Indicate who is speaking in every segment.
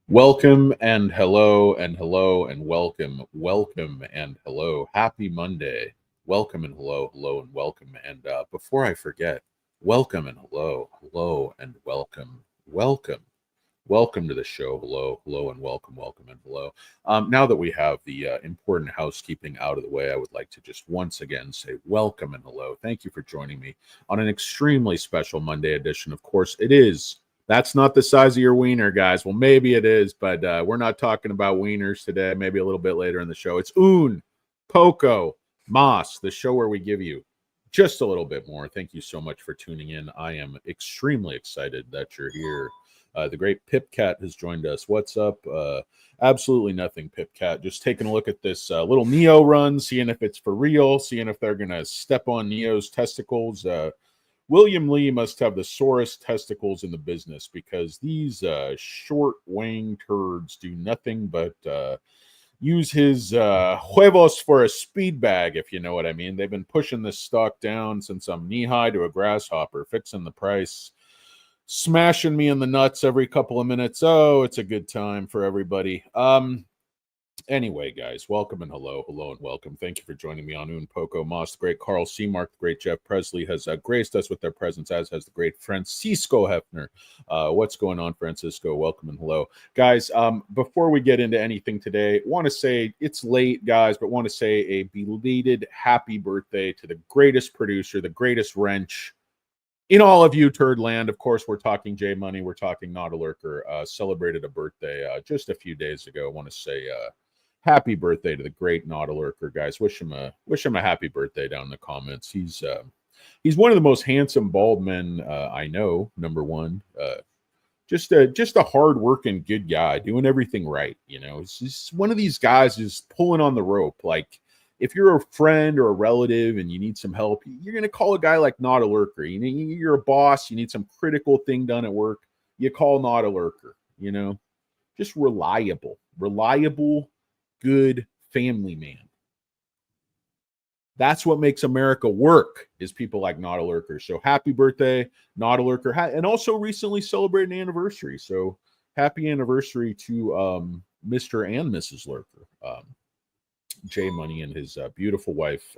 Speaker 1: Welcome and hello and hello and welcome and hello. Happy Monday. Welcome and hello and welcome. And before I forget, welcome and hello and welcome to the show. Hello and welcome and hello. Now that we have the important housekeeping out of the way, I would like to just once again say welcome and hello. Thank you for joining me on an extremely special Monday edition. Of course, it is. That's not the size of your wiener, guys. Well, maybe it is, but we're not talking about wieners today. Maybe a little bit later in the show. It's Un, Poco, Mas, the show where we give you just a little bit more. Thank you so much for tuning in. I am extremely excited that you're here. The great Pipcat has joined us. What's up? Absolutely nothing, Pipcat. Just taking a look at this little Nio run, seeing if it's for real, seeing if they're going to step on Nio's testicles. William Lee must have the sorest testicles in the business because these short wang turds do nothing but use his huevos for a speed bag, if you know what I mean. They've been pushing this stock down since I'm knee-high to a grasshopper, fixing the price, smashing me in the nuts every couple of minutes. Oh, it's a good time for everybody. Anyway, guys, welcome and hello and welcome. Thank you for joining me on Un Poco Mas. The great Carl Seamark, the great Jeff Presley has graced us with their presence, as has the great Francisco Hefner. What's going on, Francisco? Welcome and hello. Guys, before we get into anything today, want to say it's late, guys, but want to say a belated happy birthday to the greatest producer, the greatest wrench in all of you, turd land. Of course, we're talking J Money. We're talking Not a Lurker. Celebrated a birthday just a few days ago. I want to say happy birthday to the great Not a Lurker, guys. Wish him a happy birthday down in the comments. He's one of the most handsome bald men I know. Number one, just a hard-working good guy, doing everything right. You know, he's one of these guys who's pulling on the rope. Like, if you're a friend or a relative and you need some help, you're going to call a guy like Not a Lurker. You're a boss, you need some critical thing done at work, you call Not a Lurker. You know, just reliable, good family man. That's what makes America work, is people like Not a Lurker. So happy birthday, Not a Lurker. And also recently celebrated an anniversary. So happy anniversary to Mr. and Mrs. Lurker. J Money and his beautiful wife.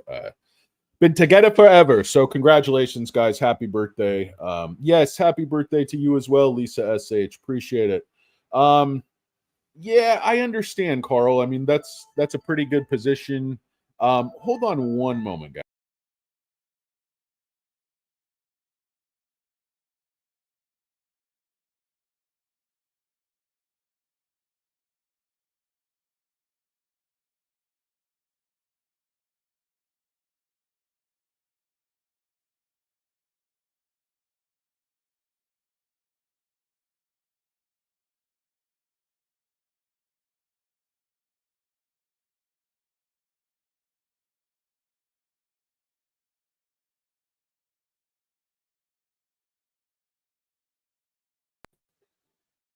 Speaker 1: Been together forever. So congratulations, guys. Happy birthday. Yes, happy birthday to you as well, Lisa SH. Appreciate it. Yeah, I understand, Carl. I mean, that's a pretty good position. Hold on one moment, guys.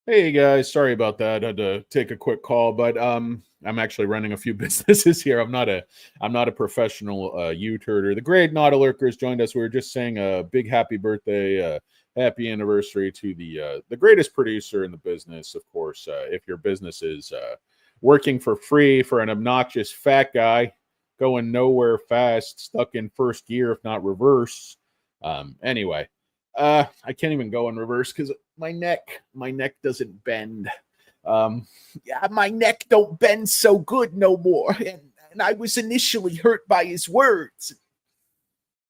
Speaker 1: Hey guys, sorry about that. I had to take a quick call, but I'm actually running a few businesses here. I'm not a professional U-turder. The great Not a Lurker has joined us. We were just saying a big happy birthday, happy anniversary to the greatest producer in the business. Of course, if your business is working for free for an obnoxious fat guy going nowhere fast, stuck in first gear, if not reverse. Anyway. I can't even go in reverse because my neck doesn't bend. Yeah, my neck don't bend so good no more. And I was initially hurt by his words.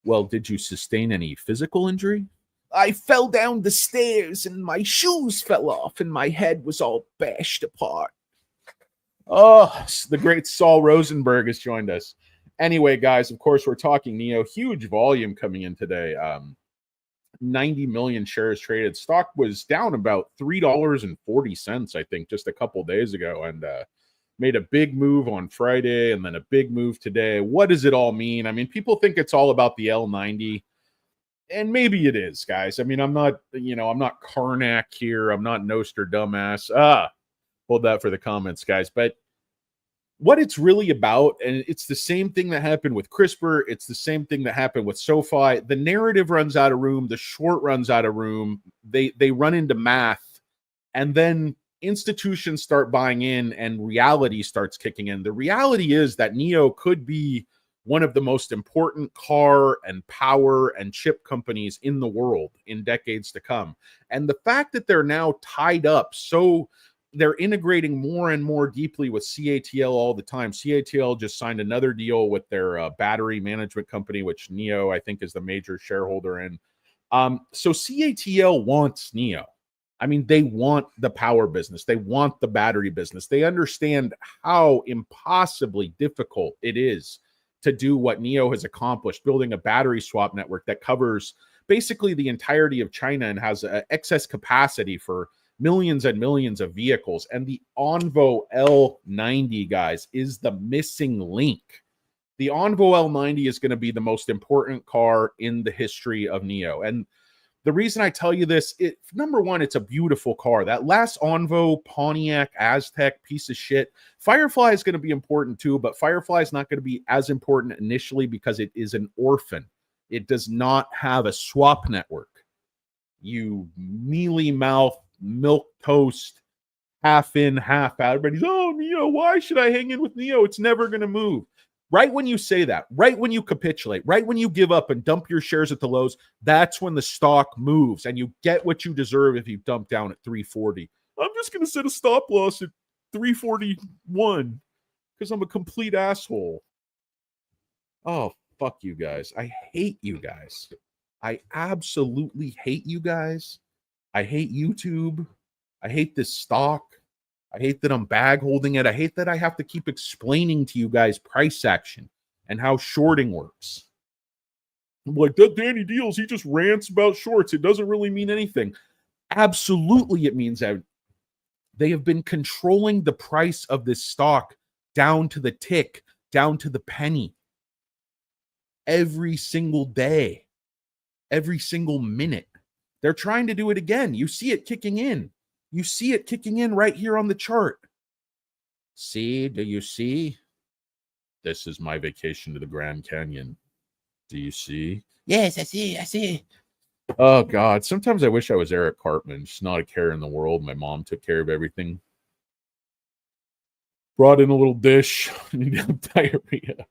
Speaker 1: Well, did you sustain any physical injury? I fell down the stairs and my shoes fell off and my head was all bashed apart. Oh, the great Saul Rosenberg has joined us. Anyway, guys, of course, we're talking Nio. Huge volume coming in today. 90 million shares traded. Stock was down about $3.40, I think, just a couple days ago, and made a big move on Friday and then a big move today. What does it all mean? I mean, people think it's all about the L90, and maybe it is, guys. I mean, I'm not Karnak here. I'm not Nostradamus. Hold that for the comments, guys. But what it's really about, and it's the same thing that happened with CRISPR. It's the same thing that happened with SoFi. The narrative runs out of room. The short runs out of room. They run into math. And then institutions start buying in and reality starts kicking in. The reality is that Nio could be one of the most important car and power and chip companies in the world in decades to come. And the fact that they're now tied up, so they're integrating more and more deeply with CATL all the time. CATL just signed another deal with their battery management company, which Nio, I think, is the major shareholder in. So CATL wants Nio. I mean, they want the power business. They want the battery business. They understand how impossibly difficult it is to do what Nio has accomplished, building a battery swap network that covers basically the entirety of China and has excess capacity for millions and millions of vehicles. And the Onvo L90, guys, is the missing link. The Onvo L90 is going to be the most important car in the history of Nio. And the reason I tell you this, number one, it's a beautiful car. That last Onvo Pontiac Aztec piece of shit, Firefly is going to be important too, but Firefly is not going to be as important initially because it is an orphan. It does not have a swap network. You mealy mouth, milk toast, half in, half out. Everybody's, oh, Nio, why should I hang in with Nio? It's never going to move. Right when you say that, right when you capitulate, right when you give up and dump your shares at the lows, that's when the stock moves and you get what you deserve if you dump down at 340. I'm just going to set a stop loss at 341 because I'm a complete asshole. Oh, fuck you guys. I hate you guys. I absolutely hate you guys. I hate YouTube. I hate this stock. I hate that I'm bag holding it. I hate that I have to keep explaining to you guys price action and how shorting works. I'm like, that Danny Deals, he just rants about shorts. It doesn't really mean anything. Absolutely, it means that they have been controlling the price of this stock down to the tick, down to the penny. Every single day, every single minute. They're trying to do it again. You see it kicking in. You see it kicking in right here on the chart. See, do you see? This is my vacation to the Grand Canyon. Do you see? Yes, I see, I see. Oh, God. Sometimes I wish I was Eric Cartman. Just not a care in the world. My mom took care of everything. Brought in a little dish. Diarrhea.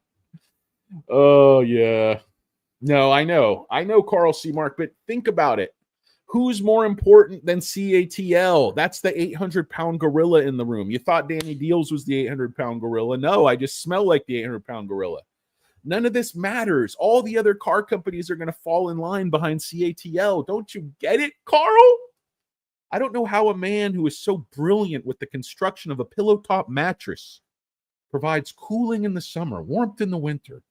Speaker 1: Oh, yeah. No, I know. I know, Carl C. Mark, but think about it. Who's more important than CATL? That's the 800-pound gorilla in the room. You thought Danny Deals was the 800-pound gorilla. No, I just smell like the 800-pound gorilla. None of this matters. All the other car companies are going to fall in line behind CATL. Don't you get it, Carl? I don't know how a man who is so brilliant with the construction of a pillow top mattress provides cooling in the summer, warmth in the winter,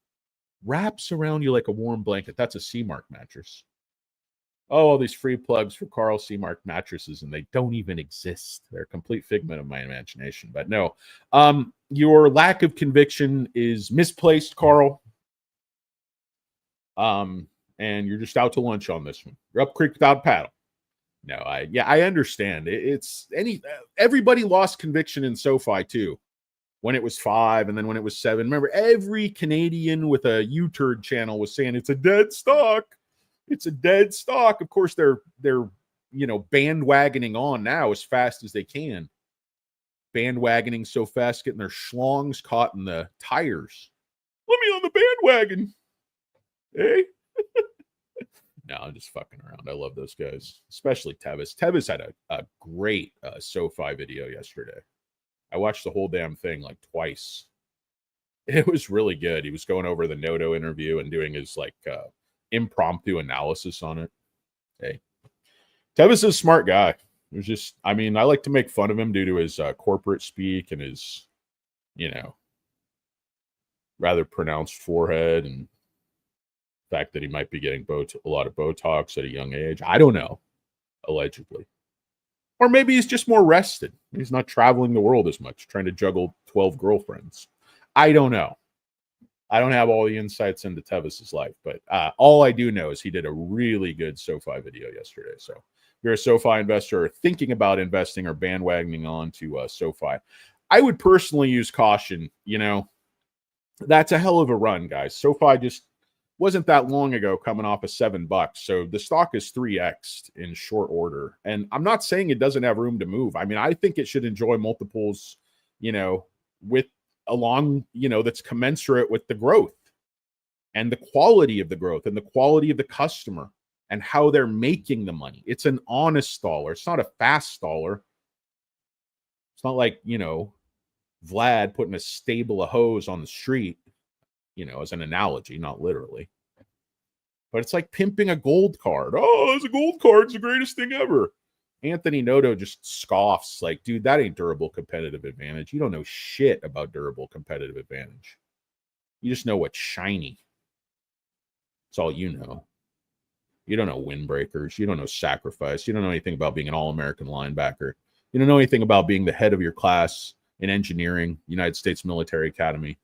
Speaker 1: wraps around you like a warm blanket. That's a C-Mark mattress. Oh, all these free plugs for Carl C. Mark mattresses, and they don't even exist. They're a complete figment of my imagination. But no, your lack of conviction is misplaced, Carl. And you're just out to lunch on this one. You're up creek without paddle. No, I understand. Everybody lost conviction in SoFi too, when it was 5 and then when it was 7. Remember, every Canadian with a U-turn channel was saying it's a dead stock. It's a dead stock. Of course, they're bandwagoning on now as fast as they can. Bandwagoning so fast, getting their schlongs caught in the tires. Let me on the bandwagon. Hey? No, I'm just fucking around. I love those guys, especially Tevis. Tevis had a great SoFi video yesterday. I watched the whole damn thing like twice. It was really good. He was going over the Noto interview and doing his impromptu analysis on it. Hey, Tevis is a smart guy. It was just, I like to make fun of him due to his corporate speak and his, rather pronounced forehead and the fact that he might be getting a lot of Botox at a young age. I don't know, allegedly. Or maybe he's just more rested. He's not traveling the world as much, trying to juggle 12 girlfriends. I don't know. I don't have all the insights into Tevis's life, but all I do know is he did a really good SoFi video yesterday. So if you're a SoFi investor or thinking about investing or bandwagoning on to SoFi, I would personally use caution. That's a hell of a run, guys. SoFi just wasn't that long ago coming off of $7. So the stock is 3x'd in short order. And I'm not saying it doesn't have room to move. I mean, I think it should enjoy multiples, with along, that's commensurate with the growth and the quality of the growth and the quality of the customer and how they're making the money. It's an honest dollar. It's not a fast dollar. It's not like, Vlad putting a stable of hose on the street, as an analogy, not literally. But it's like pimping a gold card. Oh, it's a gold card. It's the greatest thing ever. Anthony Noto just scoffs like, dude, that ain't durable competitive advantage. You don't know shit about durable competitive advantage. You just know what's shiny. That's all you know. You don't know windbreakers. You don't know sacrifice. You don't know anything about being an all-American linebacker. You don't know anything about being the head of your class in engineering, United States Military Academy.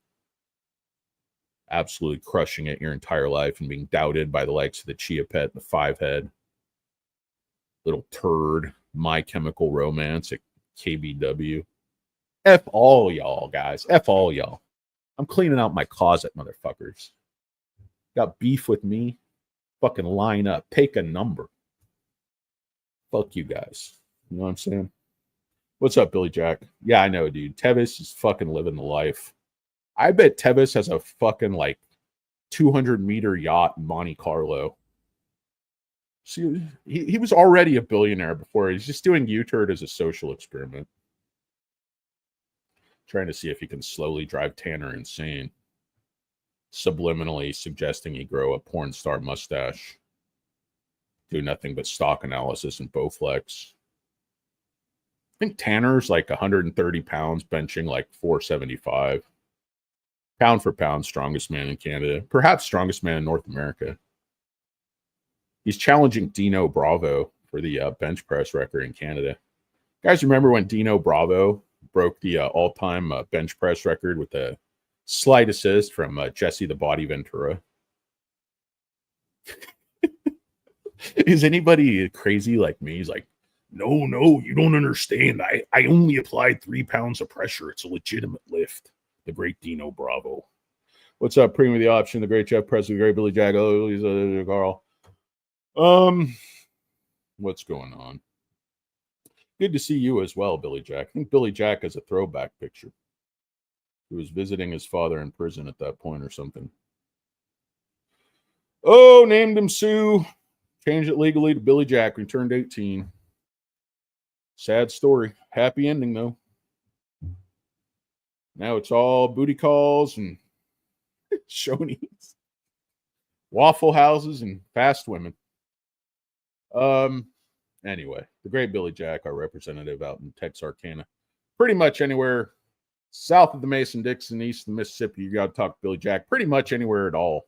Speaker 1: Absolutely crushing it your entire life and being doubted by the likes of the Chia Pet, the Five Head, little turd, My Chemical Romance at KBW. F all y'all, guys. F all y'all. I'm cleaning out my closet, motherfuckers. Got beef with me? Fucking line up. Take a number. Fuck you guys. You know what I'm saying? What's up, Billy Jack? Yeah, I know, dude. Tevis is fucking living the life. I bet Tevis has a fucking 200-meter yacht in Monte Carlo. See, he was already a billionaire before. He's just doing U-turn as a social experiment. Trying to see if he can slowly drive Tanner insane. Subliminally suggesting he grow a porn star mustache. Do nothing but stock analysis and Bowflex. I think Tanner's 130 pounds, benching 475. Pound for pound, strongest man in Canada. Perhaps strongest man in North America. He's challenging Dino Bravo for the bench press record in Canada. You guys remember when Dino Bravo broke the all-time bench press record with a slight assist from Jesse the Body Ventura? Is anybody crazy like me? He's like, no, you don't understand. I only applied 3 pounds of pressure. It's a legitimate lift. The great Dino Bravo. What's up, Premium the Option, the great Jeff Presley, the great Billy Jack, Carl. What's going on? Good to see you as well, Billy Jack. I think Billy Jack has a throwback picture. He was visiting his father in prison at that point or something. Oh, named him Sue. Changed it legally to Billy Jack when he turned 18. Sad story. Happy ending, though. Now it's all booty calls and shonies, Waffle Houses, and fast women. Anyway, the great Billy Jack, our representative out in Texarkana. Pretty much anywhere south of the Mason-Dixon, east of the Mississippi, you got to talk to Billy Jack. Pretty much anywhere at all.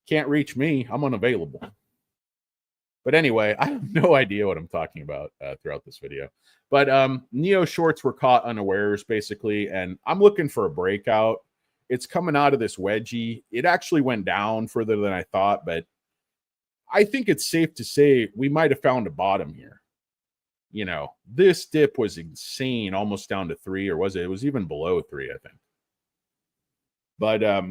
Speaker 1: Can't reach me. I'm unavailable. But anyway, I have no idea what I'm talking about throughout this video. But Nio shorts were caught unawares, basically, and I'm looking for a breakout. It's coming out of this wedgie. It actually went down further than I thought, but I think it's safe to say we might have found a bottom here. This dip was insane, almost down to 3, or was it? It was even below 3, I think. But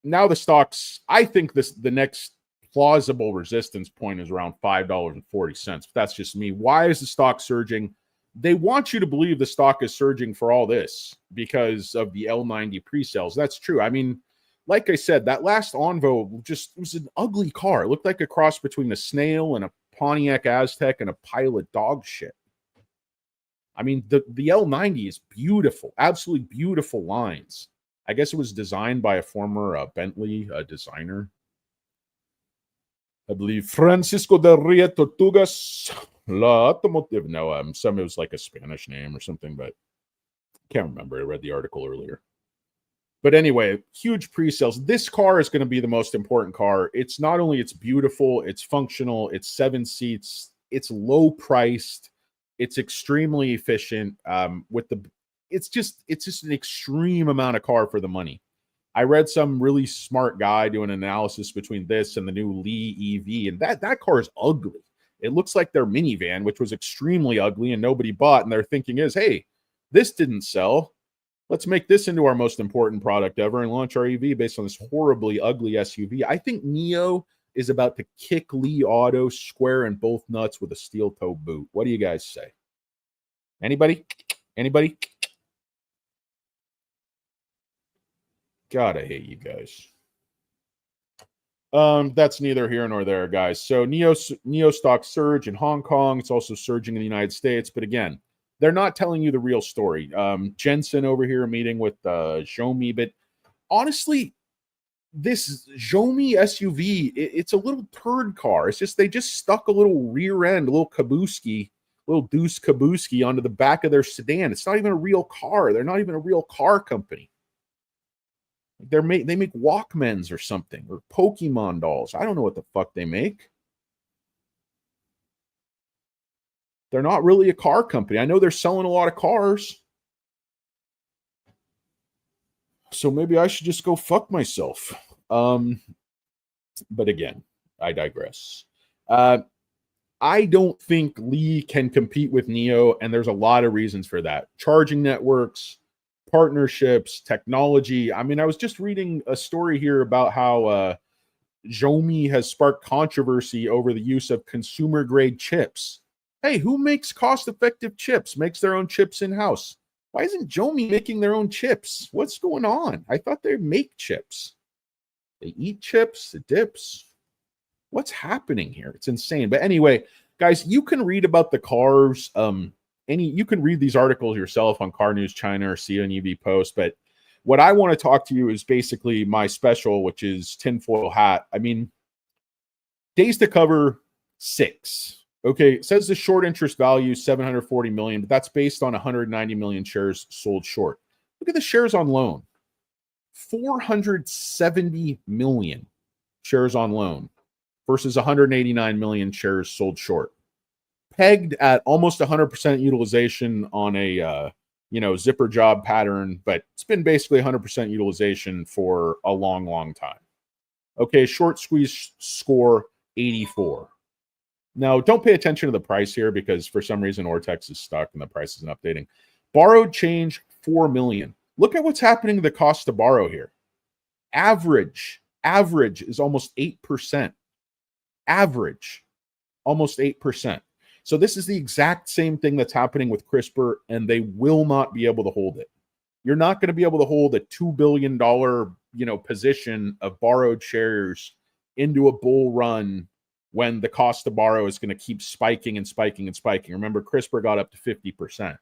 Speaker 1: now the stocks, I think the next plausible resistance point is around $5.40. That's just me. Why is the stock surging? They want you to believe the stock is surging for all this because of the L90 pre-sales. That's true. I mean, like I said, that last Envo just was an ugly car. It looked like a cross between a snail and a Pontiac Aztec and a pile of dog shit. I mean, the L90 is beautiful, absolutely beautiful lines. I guess it was designed by a former Bentley designer. I believe Francisco de Ria Tortugas La Automotive. No, some it was like a Spanish name or something, but can't remember. I read the article earlier. But anyway, huge pre-sales. This car is going to be the most important car. It's not only it's beautiful, it's functional, it's 7 seats, it's low priced, it's extremely efficient. It's just an extreme amount of car for the money. I read some really smart guy doing an analysis between this and the new Lee EV, and that car is ugly. It looks like their minivan, which was extremely ugly and nobody bought. And their thinking is, hey, this didn't sell. Let's make this into our most important product ever and launch our EV based on this horribly ugly SUV. I think Nio is about to kick Li Auto square in both nuts with a steel toe boot. What do you guys say? Anybody? Anybody? God, I hate you guys. That's neither here nor there, guys. So Nio Stock surge in Hong Kong. It's also surging in the United States. But again, they're not telling you the real story. Jensen over here meeting with Xiaomi. But honestly, this Xiaomi SUV, it's a little turd car. It's just they just stuck a little rear end, a little Kabuski, little Deuce Kabuski onto the back of their sedan. It's not even a real car. They're not even a real car company. They make Walkmans or something, or Pokemon dolls. I don't know what the fuck they make. They're not really a car company. I know they're selling a lot of cars. So maybe I should just go fuck myself. But again, I digress. I don't think Li can compete with Nio, and there's a lot of reasons for that. Charging networks, partnerships, technology. I mean, I was just reading a story here about how Xiaomi has sparked controversy over the use of consumer-grade chips. Hey, who makes cost-effective chips, makes their own chips in-house? Why isn't Xiaomi making their own chips? What's going on? I thought they make chips. They eat chips, the dips. What's happening here? It's insane. But anyway, guys, you can read about the cars. You can read these articles yourself on Car News China or see on EV Post. But what I want to talk to you is basically my special, which is tinfoil hat. I mean, days to cover 6. Okay, it says the short interest value 740 million, but that's based on 190 million shares sold short. Look at the shares on loan. 470 million shares on loan versus 189 million shares sold short. Pegged at almost 100% utilization on a zipper job pattern, but it's been basically 100% utilization for a long, long time. Okay, short squeeze score 84. Now, don't pay attention to the price here because for some reason Ortex is stuck and the price isn't updating. Borrowed change 4 million. Look at what's happening to the cost to borrow here. Average is almost 8%. Average, almost 8%. So this is the exact same thing that's happening with CRISPR, and they will not be able to hold it. You're not going to be able to hold a $2 billion, position of borrowed shares into a bull run when the cost to borrow is going to keep spiking and spiking and spiking. Remember, CRISPR got up to 50%.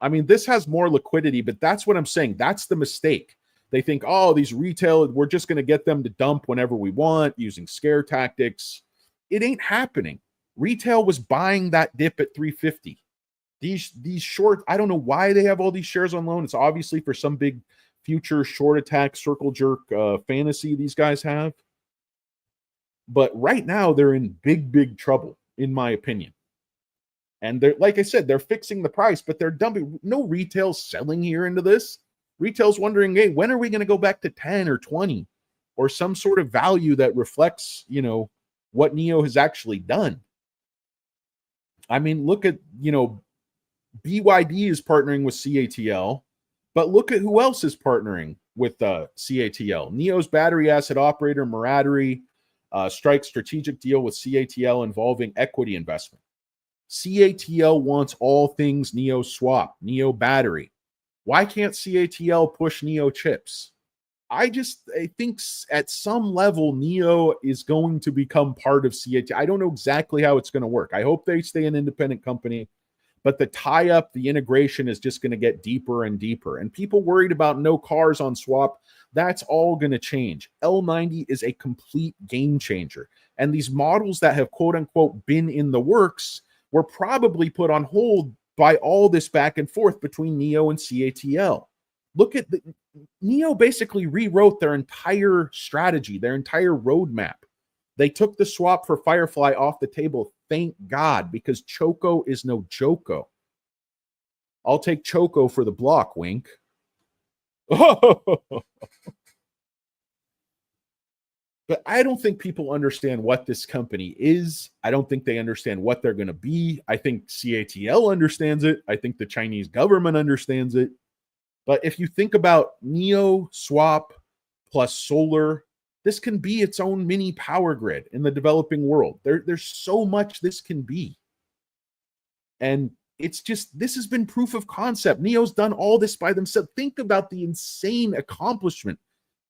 Speaker 1: I mean, this has more liquidity, but that's what I'm saying. That's the mistake. They think, oh, these retail, we're just going to get them to dump whenever we want using scare tactics. It ain't happening. Retail was buying that dip at 350. These short, I don't know why they have all these shares on loan. It's obviously for some big future short attack, circle jerk fantasy these guys have. But right now, they're in big, big trouble, in my opinion. And they're, like I said, they're fixing the price, but they're dumping. No retail selling here into this. Retail's wondering, hey, when are we going to go back to 10 or 20 or some sort of value that reflects, what Nio has actually done? I mean, look at, BYD is partnering with CATL, but look at who else is partnering with CATL. Nio's battery asset operator, Muratery, strikes strategic deal with CATL involving equity investment. CATL wants all things Nio swap, Nio battery. Why can't CATL push Nio chips? I think at some level, Nio is going to become part of CATL. I don't know exactly how it's going to work. I hope they stay an independent company, but the tie-up, the integration is just going to get deeper and deeper. And people worried about no cars on swap, that's all going to change. L90 is a complete game changer. And these models that have quote-unquote been in the works were probably put on hold by all this back and forth between Nio and CATL. Look at Nio basically rewrote their entire strategy, their entire roadmap. They took the swap for Firefly off the table, thank God, because Choco is no Joko. I'll take Choco for the block, wink. But I don't think people understand what this company is. I don't think they understand what they're going to be. I think CATL understands it. I think the Chinese government understands it. But if you think about Nio swap plus solar, this can be its own mini power grid in the developing world. There's so much this can be. And it's just, this has been proof of concept. Neo's done all this by themselves. Think about the insane accomplishment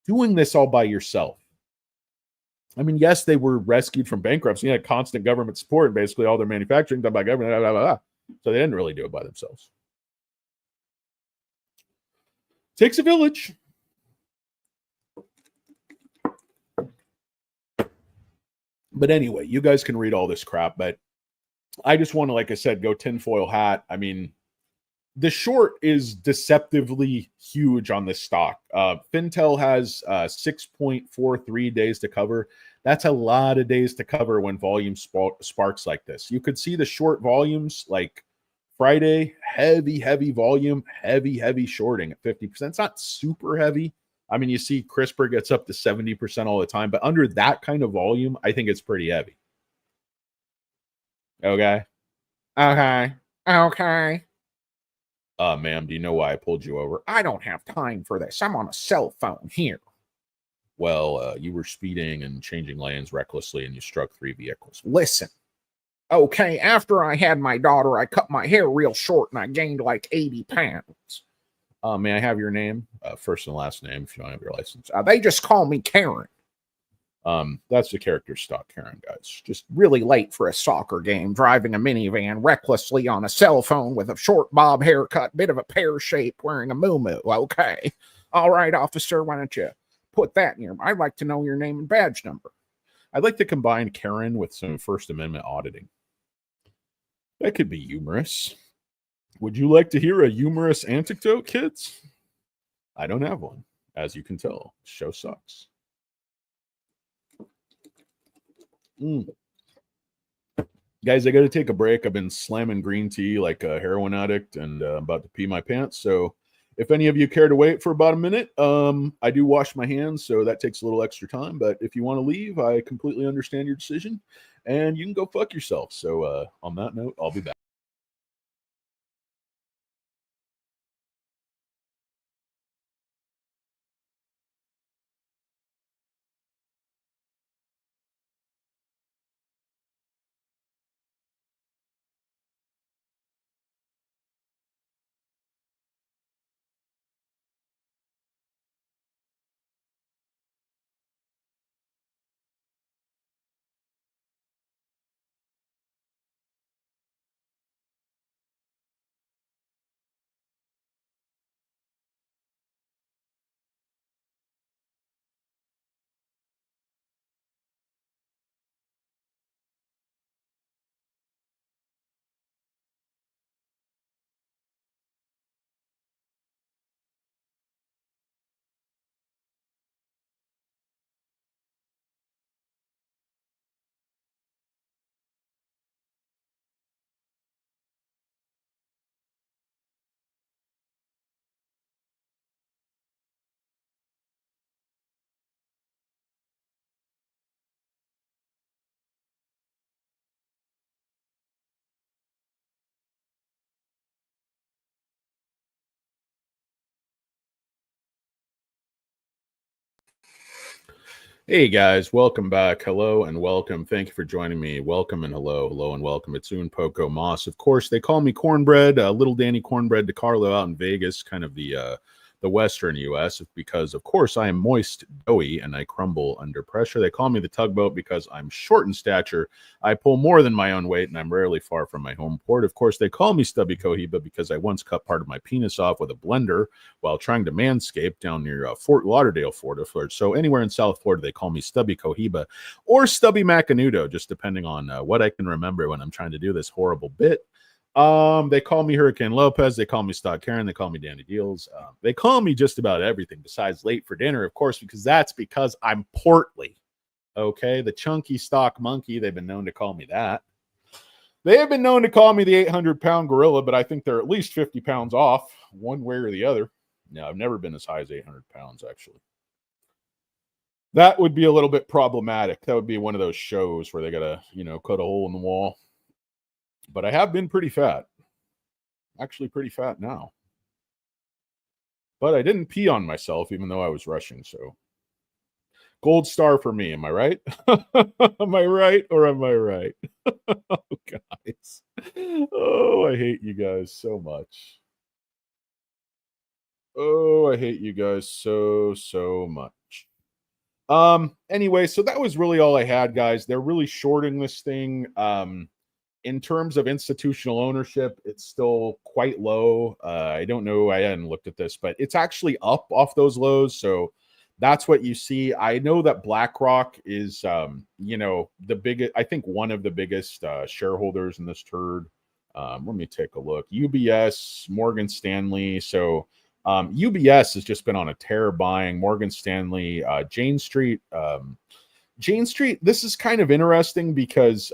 Speaker 1: doing this all by yourself. I mean, yes, they were rescued from bankruptcy, had constant government support, and basically all their manufacturing done by government, blah, blah, blah. So they didn't really do it by themselves. Takes a village. But anyway, you guys can read all this crap, but I just want to, like I said, go tinfoil hat. I mean, the short is deceptively huge on this stock. Fintel has 6.43 days to cover. That's a lot of days to cover when volume sparks like this. You could see the short volumes like Friday, heavy volume, heavy shorting at 50%. It's not super heavy. I mean, you see CRISPR gets up to 70% all the time, but under that kind of volume, I think it's pretty heavy. Okay. Ma'am, do you know why I pulled you over? I don't have time for this. I'm on a cell phone here. Well, you were speeding and changing lanes recklessly and you struck 3 vehicles. Listen. Okay, after I had my daughter, I cut my hair real short and I gained like 80 pounds. May I have your name? First and last name if you don't have your license. They just call me Karen. That's the character stock Karen, guys. Just really late for a soccer game, driving a minivan recklessly on a cell phone with a short bob haircut, bit of a pear shape, wearing a muumuu. Okay. All right, officer, why don't you put that in your... I'd like to know your name and badge number. I'd like to combine Karen with some First Amendment auditing. That could be humorous. Would you like to hear a humorous anecdote, kids? I don't have one. As you can tell, the show sucks. Guys, I got to take a break. I've been slamming green tea like a heroin addict, and I'm about to pee my pants. So if any of you care to wait for about a minute, I do wash my hands, so that takes a little extra time. But if you want to leave, I completely understand your decision, and you can go fuck yourself. So on that note, I'll be back. Hey guys, welcome back. Hello and welcome. Thank you for joining me. Welcome and hello and welcome. It's Un Poco Moss. Of course, they call me Cornbread, Little Danny Cornbread DiCarlo out in Vegas, kind of the Western U.S. because, of course, I am moist, doughy, and I crumble under pressure. They call me the tugboat because I'm short in stature. I pull more than my own weight, and I'm rarely far from my home port. Of course, they call me Stubby Cohiba because I once cut part of my penis off with a blender while trying to manscape down near Fort Lauderdale, Florida. So anywhere in South Florida, they call me Stubby Cohiba or Stubby Macanudo, just depending on what I can remember when I'm trying to do this horrible bit. They call me Hurricane Lopez. They call me Stock Karen. They call me Danny Deals. They call me just about everything besides late for dinner, of course, because I'm portly. Okay, the chunky stock monkey. They've been known to call me that. They have been known to call me the 800-pound gorilla, but I think they're at least 50 pounds off, one way or the other. No, I've never been as high as 800 pounds, actually. That would be a little bit problematic. That would be one of those shows where they got to, cut a hole in the wall. But I have been pretty fat. Actually pretty fat now. But I didn't pee on myself, even though I was rushing. So gold star for me. Am I right? Am I right or am I right? Oh, guys. Oh, I hate you guys so much. Oh, I hate you guys so much. Anyway, so that was really all I had, guys. They're really shorting this thing. In terms of institutional ownership, it's still quite low. I don't know. I hadn't looked at this, but it's actually up off those lows. So that's what you see. I know that BlackRock is, the biggest, I think one of the biggest shareholders in this turd. Let me take a look. UBS, Morgan Stanley. So UBS has just been on a tear buying. Morgan Stanley, Jane Street. Jane Street, this is kind of interesting because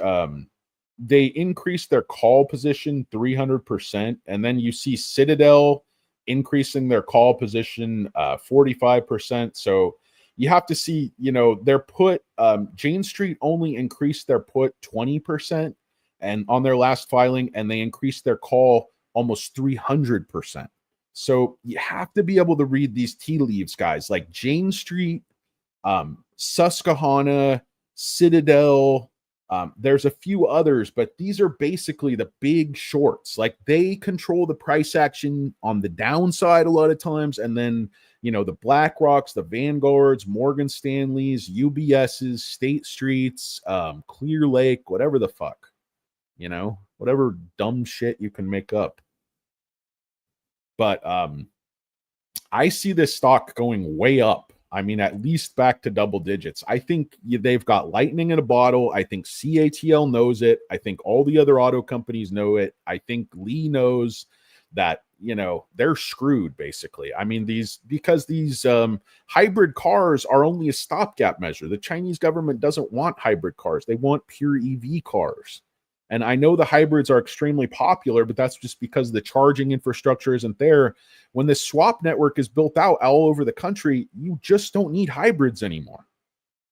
Speaker 1: they increased their call position 300%. And then you see Citadel increasing their call position 45%. So you have to see, their put, Jane Street only increased their put 20% and on their last filing, and they increased their call almost 300%. So you have to be able to read these tea leaves, guys, like Jane Street, Susquehanna, Citadel. There's a few others, but these are basically the big shorts. Like they control the price action on the downside a lot of times. And then, the BlackRocks, the Vanguards, Morgan Stanleys, UBSs, State Streets, Clear Lake, whatever the fuck, whatever dumb shit you can make up. But I see this stock going way up. I mean, at least back to double digits. I think they've got lightning in a bottle. I think CATL knows it. I think all the other auto companies know it. I think Lee knows that, they're screwed, basically. I mean, because these hybrid cars are only a stopgap measure. The Chinese government doesn't want hybrid cars. They want pure EV cars. And I know the hybrids are extremely popular, but that's just because the charging infrastructure isn't there. When the swap network is built out all over the country, you just don't need hybrids anymore.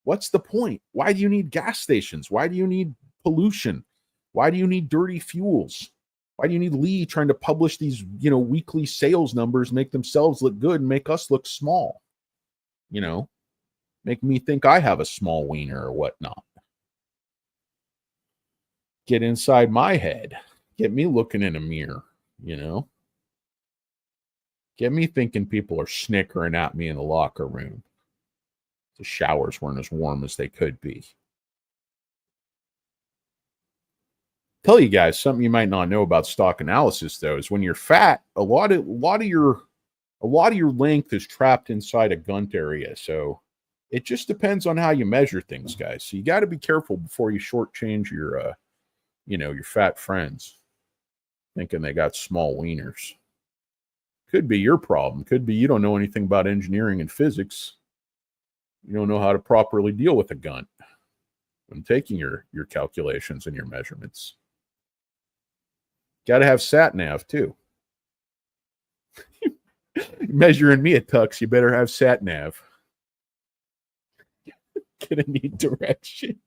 Speaker 1: What's the point? Why do you need gas stations? Why do you need pollution? Why do you need dirty fuels? Why do you need Lee trying to publish these, weekly sales numbers, make themselves look good and make us look small? Make me think I have a small wiener or whatnot. Get inside my head. Get me looking in a mirror, Get me thinking people are snickering at me in the locker room. The showers weren't as warm as they could be. Tell you guys something you might not know about stock analysis, though, is when you're fat, a lot of your length is trapped inside a gunt area. So it just depends on how you measure things, guys. So you got to be careful before you shortchange your your fat friends thinking they got small wieners. Could be your problem. Could be you don't know anything about engineering and physics. You don't know how to properly deal with a gun when taking your calculations and your measurements. Got to have sat nav too. Measuring me at Tux, you better have sat nav. Gonna need direction.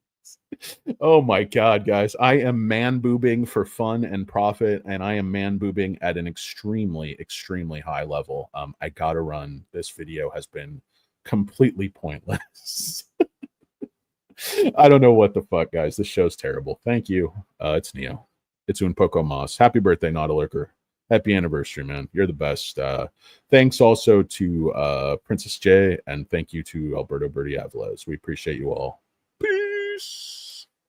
Speaker 1: Oh my God, guys. I am man boobing for fun and profit, and I am man boobing at an extremely, extremely high level. I gotta run. This video has been completely pointless. I don't know what the fuck, guys. This show's terrible. Thank you. It's Neo. It's un poco mas. Happy birthday, Not a Lurker. Happy anniversary, man. You're the best. Thanks also to Princess J, and thank you to Alberto Berti Avalos. We appreciate you all. Peace.